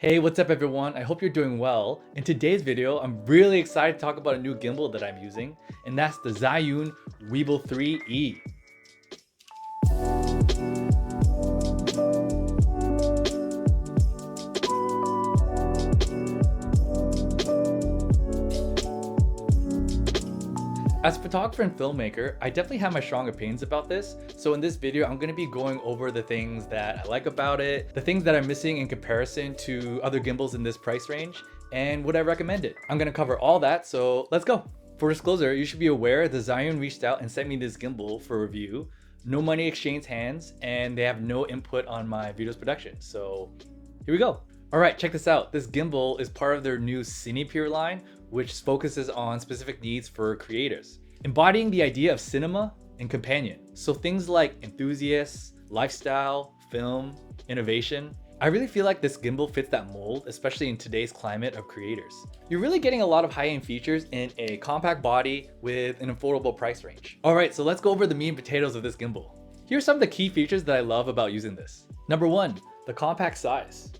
Hey, what's up everyone? I hope you're doing well. In today's video, I'm really excited to talk about a new gimbal that I'm using, and that's the ZHIYUN Weebill 3E. As a photographer and filmmaker, I definitely have my strong opinions about this. So in this video, I'm going to be going over the things that I like about it, the things that I'm missing in comparison to other gimbals in this price range, and would I recommend it? I'm going to cover all that, so let's go. For disclosure, you should be aware the ZHIYUN reached out and sent me this gimbal for review. No money exchanged hands, and they have no input on my video's production. So here we go. All right, check this out. This gimbal is part of their new CINEPEER line, which focuses on specific needs for creators, embodying the idea of cinema and companion. So things like enthusiasts, lifestyle, film, innovation. I really feel like this gimbal fits that mold, especially in today's climate of creators. You're really getting a lot of high-end features in a compact body with an affordable price range. All right, so let's go over the meat and potatoes of this gimbal. Here's some of the key features that I love about using this. Number one, the compact size.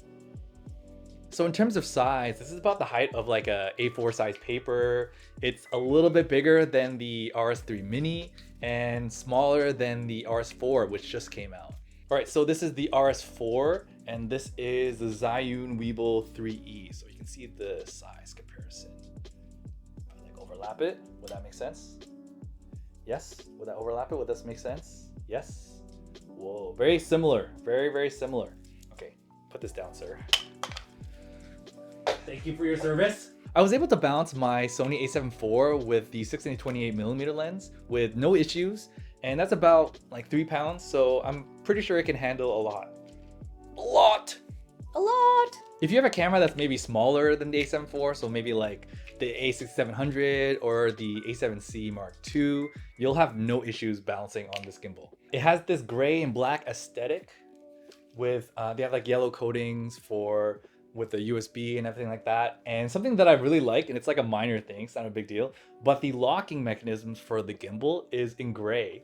So in terms of size, this is about the height of like a A4 size paper. It's a little bit bigger than the RS3 Mini and smaller than the RS4, which just came out. All right, so this is the RS4 and this is the ZHIYUN Weebill 3E. So you can see the size comparison. Like overlap it, would that make sense? Yes, would that overlap it? Would this make sense? Yes. Whoa, very similar, very similar. Okay, put this down, sir. Thank you for your service. I was able to balance my Sony a7 IV with the 16-28mm lens with no issues, and that's about like 3 pounds, so I'm pretty sure it can handle a lot. A lot! If you have a camera that's maybe smaller than the a7 IV, so maybe like the a6700 or the a7C Mark II, you'll have no issues balancing on this gimbal. It has this gray and black aesthetic with, they have like yellow coatings with the USB and everything like that. And something that I really like, and it's like a minor thing, it's not a big deal, but the locking mechanisms for the gimbal is in gray.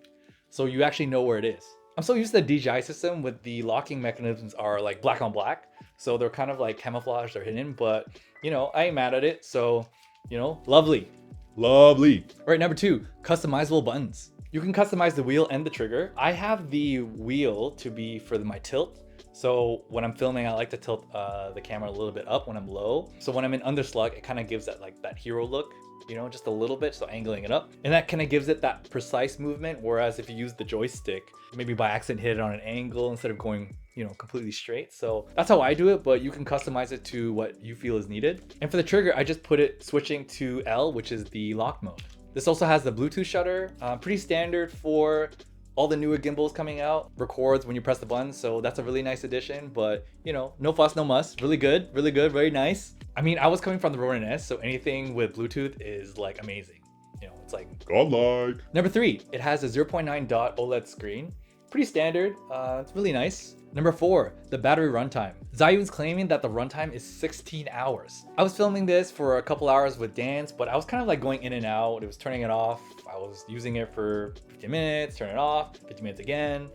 So you actually know where it is. I'm so used to the DJI system with the locking mechanisms are like black on black. So they're kind of like camouflaged or hidden, but you know, I ain't mad at it. So, you know, lovely. Lovely. All right, number two, customizable buttons. You can customize the wheel and the trigger. I have the wheel to be for my tilt. So when I'm filming, I like to tilt the camera a little bit up when I'm low. So when I'm in underslug, it kind of gives that like that hero look, you know, just a little bit, so angling it up. And that kind of gives it that precise movement. Whereas if you use the joystick, maybe by accident hit it on an angle instead of going, you know, completely straight. So that's how I do it, but you can customize it to what you feel is needed. And for the trigger, I just put it switching to L, which is the lock mode. This also has the Bluetooth shutter, pretty standard for all the newer gimbals coming out. Records when you press the button, so that's a really nice addition, but you know, no fuss, no muss. Really good, very nice. I mean, I was coming from the Ronin S, so anything with Bluetooth is like amazing. You know, it's like godlike. Number three, it has a 0.9 dot OLED screen. Pretty standard, it's really nice. Number four, the battery runtime. ZHIYUN's claiming that the runtime is 16 hours. I was filming this for a couple hours with Dance, but I was kind of like going in and out. It was turning it off. I was using it for 15 minutes, turn it off, 15 minutes again.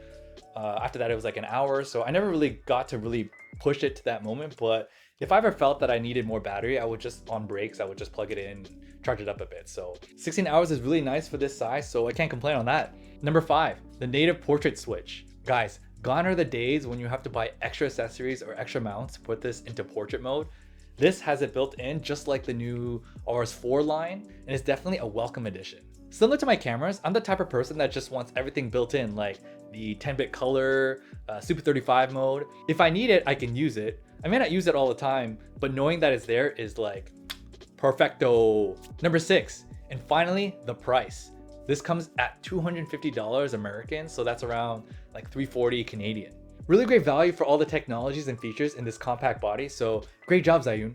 After that, it was like an hour. So I never really got to really push it to that moment. But if I ever felt that I needed more battery, I would just, on breaks, I would just plug it in, charge it up a bit. So 16 hours is really nice for this size, so I can't complain on that. Number five, the native portrait switch. Guys, gone are the days when you have to buy extra accessories or extra mounts to put this into portrait mode. This has it built in just like the new RS4 line, and it's definitely a welcome addition. Similar to my cameras, I'm the type of person that just wants everything built in, like the 10-bit color, Super 35 mode. If I need it, I can use it. I may not use it all the time, but knowing that it's there is like perfecto. Number six, and finally, the price. This comes at $250 American, so that's around like $340 Canadian. Really great value for all the technologies and features in this compact body, so great job, ZHIYUN.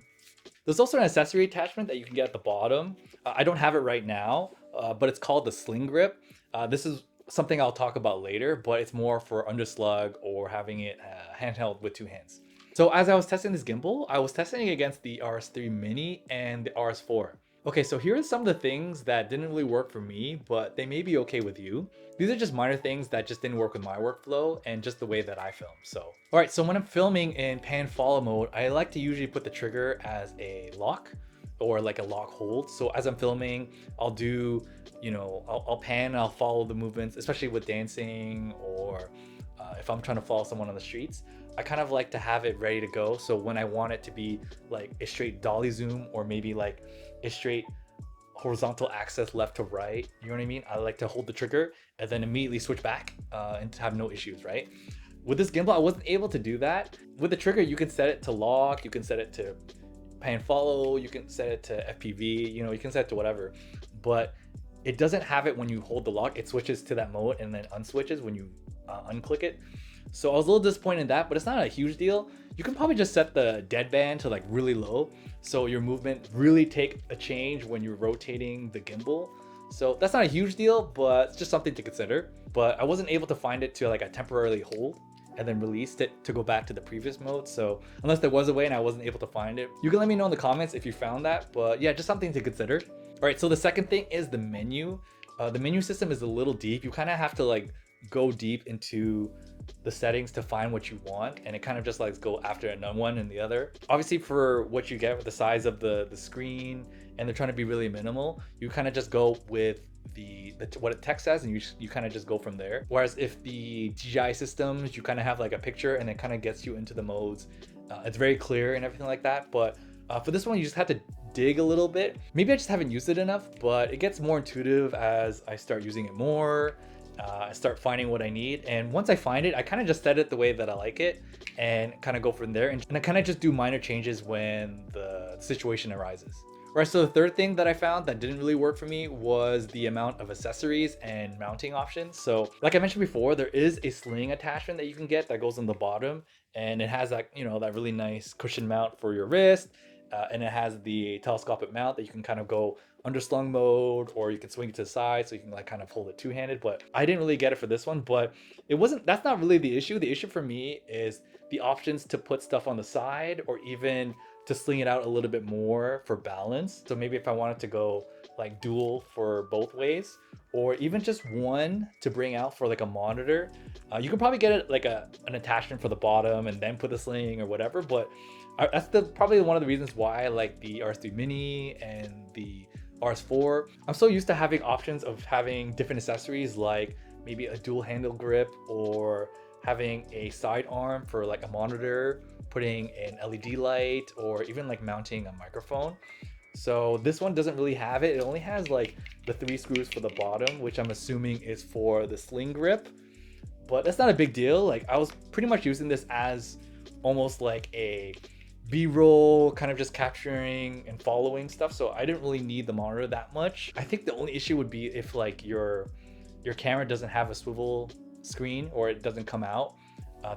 There's also an accessory attachment that you can get at the bottom. I don't have it right now, but it's called the sling grip. This is something I'll talk about later, but it's more for underslug or having it handheld with two hands. So as I was testing this gimbal, I was testing it against the RS3 Mini and the RS4. Okay, so here are some of the things that didn't really work for me, but they may be okay with you. These are just minor things that just didn't work with my workflow and just the way that I film. So, all right, so when I'm filming in pan follow mode, I like to usually put the trigger as a lock or like a lock hold. So as I'm filming, I'll do, I'll pan, I'll follow the movements, especially with dancing or if I'm trying to follow someone on the streets. I kind of like to have it ready to go. So when I want it to be like a straight dolly zoom or maybe like a straight horizontal axis left to right, you know what I mean? I like to hold the trigger and then immediately switch back and to have no issues, right? With this gimbal, I wasn't able to do that. With the trigger, you can set it to lock, you can set it to pan follow, you can set it to FPV, you can set it to whatever. But it doesn't have it when you hold the lock. It switches to that mode and then unswitches when you unclick it. So I was a little disappointed in that, but it's not a huge deal. You can probably just set the deadband to like really low, so your movement really take a change when you're rotating the gimbal. So that's not a huge deal, but it's just something to consider. But I wasn't able to find it to like a temporarily hold and then released it to go back to the previous mode. So unless there was a way and I wasn't able to find it, you can let me know in the comments if you found that. But yeah, just something to consider. All right, so the second thing is the menu. The menu system is a little deep. You kind of have to like go deep into the settings to find what you want, and it kind of just like go after one and the other. Obviously, for what you get with the size of the screen, and they're trying to be really minimal, you kind of just go with the what it text says, and you kind of just go from there. Whereas if the DJI systems, you kind of have like a picture and it kind of gets you into the modes. It's very clear and everything like that. But for this one, you just have to dig a little bit. Maybe I just haven't used it enough, but it gets more intuitive as I start using it more. I start finding what I need, and once I find it, I kind of just set it the way that I like it and kind of go from there, and I kind of just do minor changes when the situation arises. Right, so the third thing that I found that didn't really work for me was the amount of accessories and mounting options. So like I mentioned before, there is a sling attachment that you can get that goes on the bottom, and it has that, that really nice cushion mount for your wrist. And it has the telescopic mount that you can kind of go underslung mode, or you can swing it to the side so you can like kind of hold it two-handed. But I didn't really get it for this one, but that's not really the issue. The issue for me is the options to put stuff on the side or even to sling it out a little bit more for balance. So maybe if I wanted to go like dual for both ways, or even just one to bring out for like a monitor, you can probably get it like an attachment for the bottom and then put the sling or whatever. But that's probably one of the reasons why I like the RS3 Mini and the RS4. I'm so used to having options of having different accessories, like maybe a dual handle grip or having a side arm for like a monitor, putting an LED light, or even like mounting a microphone. So this one doesn't really have it. It only has like the 3 screws for the bottom, which I'm assuming is for the sling grip. But that's not a big deal. Like I was pretty much using this as almost like a B-roll, kind of just capturing and following stuff. So I didn't really need the monitor that much. I think the only issue would be if like your camera doesn't have a swivel screen or it doesn't come out.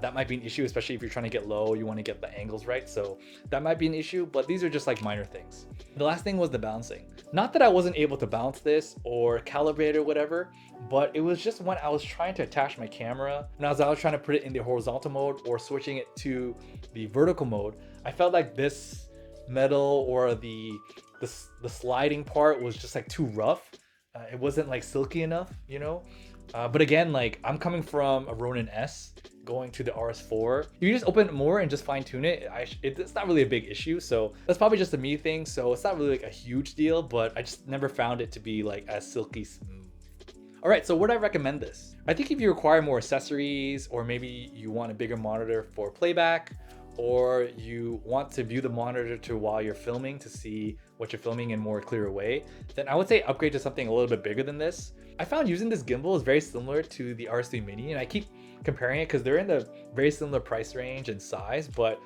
That might be an issue, especially if you're trying to get low, you want to get the angles right. So that might be an issue, but these are just like minor things. The last thing was the balancing. Not that I wasn't able to balance this or calibrate or whatever, but it was just when I was trying to attach my camera, and as I was trying to put it in the horizontal mode or switching it to the vertical mode, I felt like this metal or the sliding part was just like too rough. It wasn't like silky enough, but again, like I'm coming from a Ronin S going to the RS4. You just open it more and just fine tune it. It's not really a big issue. So that's probably just a me thing. So it's not really like a huge deal, but I just never found it to be like as silky smooth. All right, so would I recommend this? I think if you require more accessories, or maybe you want a bigger monitor for playback, or you want to view the monitor while you're filming to see what you're filming in a more clearer way, then I would say upgrade to something a little bit bigger than this. I found using this gimbal is very similar to the RS3 Mini, and I keep comparing it because they're in the very similar price range and size, but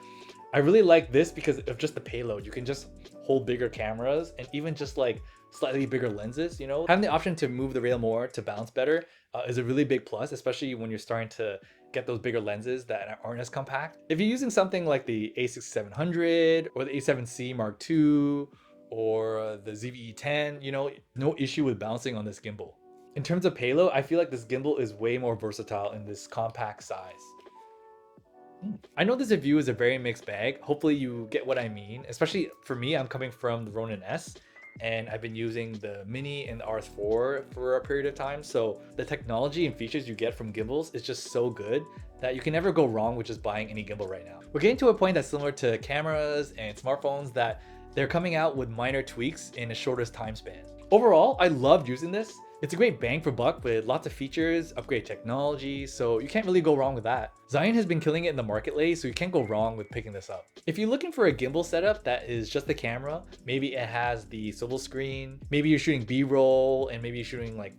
I really like this because of just the payload. You can just hold bigger cameras and even just like slightly bigger lenses, Having the option to move the rail more to balance better is a really big plus, especially when you're starting to get those bigger lenses that aren't as compact. If you're using something like the A6700 or the A7C Mark II or the ZVE10, no issue with balancing on this gimbal. In terms of payload, I feel like this gimbal is way more versatile in this compact size. I know this review is a very mixed bag. Hopefully you get what I mean. Especially for me, I'm coming from the Ronin S, and I've been using the Mini and the RS4 for a period of time. So the technology and features you get from gimbals is just so good that you can never go wrong with just buying any gimbal right now. We're getting to a point that's similar to cameras and smartphones, that they're coming out with minor tweaks in a shortest time span. Overall, I loved using this. It's a great bang for buck with lots of features, upgrade technology, so you can't really go wrong with that. ZHIYUN has been killing it in the market lately, so you can't go wrong with picking this up. If you're looking for a gimbal setup that is just the camera, maybe it has the swivel screen, maybe you're shooting B-roll, and maybe you're shooting like,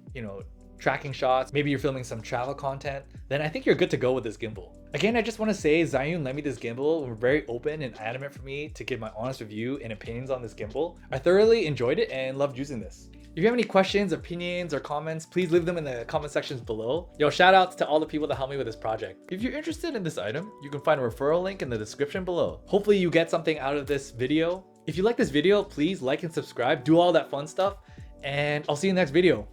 tracking shots, maybe you're filming some travel content, then I think you're good to go with this gimbal. Again, I just want to say ZHIYUN lent me this gimbal and were very open and adamant for me to give my honest review and opinions on this gimbal. I thoroughly enjoyed it and loved using this. If you have any questions, opinions, or comments, please leave them in the comment sections below. Yo, shout outs to all the people that helped me with this project. If you're interested in this item, you can find a referral link in the description below. Hopefully you get something out of this video. If you like this video, please like and subscribe, do all that fun stuff, and I'll see you in the next video.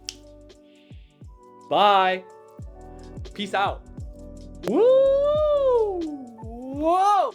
Bye. Peace out. Woo! Whoa!